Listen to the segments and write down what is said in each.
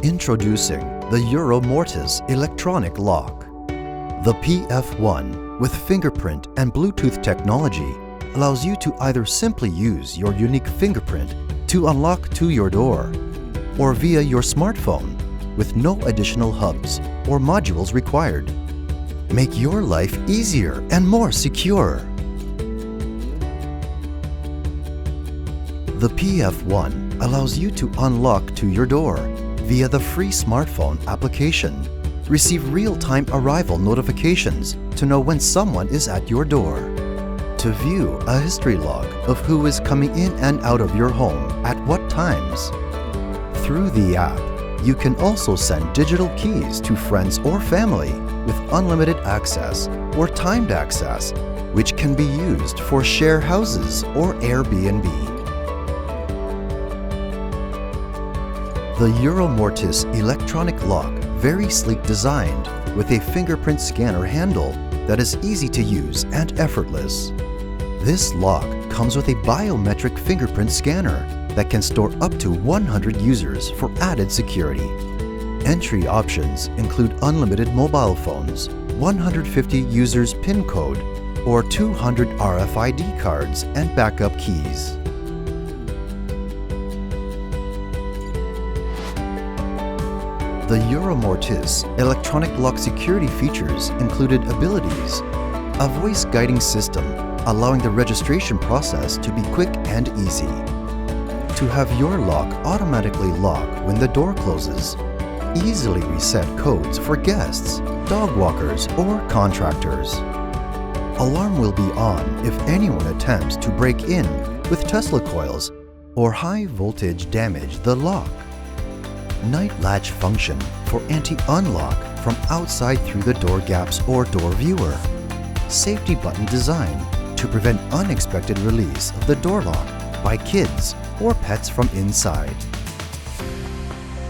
Introducing the Mortise electronic lock. The PF1 with fingerprint and Bluetooth technology allows you to either simply use your unique fingerprint to unlock to your door or via your smartphone with no additional hubs or modules required. Make your life easier and more secure. The PF1 allows you to unlock to your door via the free smartphone application. Receive real-time arrival notifications to know when someone is at your door. To view a history log of who is coming in and out of your home at what times. Through the app, you can also send digital keys to friends or family with unlimited access or timed access, which can be used for share houses or Airbnb. The Mortise electronic lock, very sleek designed with a fingerprint scanner handle that is easy to use and effortless. This lock comes with a biometric fingerprint scanner that can store up to 100 users for added security. Entry options include unlimited mobile phones, 150 users PIN code, or 200 RFID cards and backup keys. The Mortise electronic lock security features included abilities: a voice guiding system allowing the registration process to be quick and easy, to have your lock automatically lock when the door closes, easily reset codes for guests, dog walkers, or contractors. Alarm will be on if anyone attempts to break in with Tesla coils or high voltage damage the lock. Night latch function for anti-unlock from outside through the door gaps or door viewer. Safety button design to prevent unexpected release of the door lock by kids or pets from inside.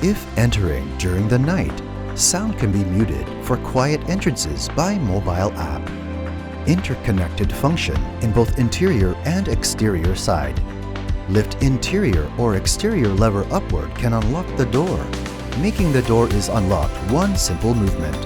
If entering during the night, sound can be muted for quiet entrances by mobile app. Interconnected function in both interior and exterior side. Lift interior or exterior lever upward can unlock the door, making the door is unlocked one simple movement.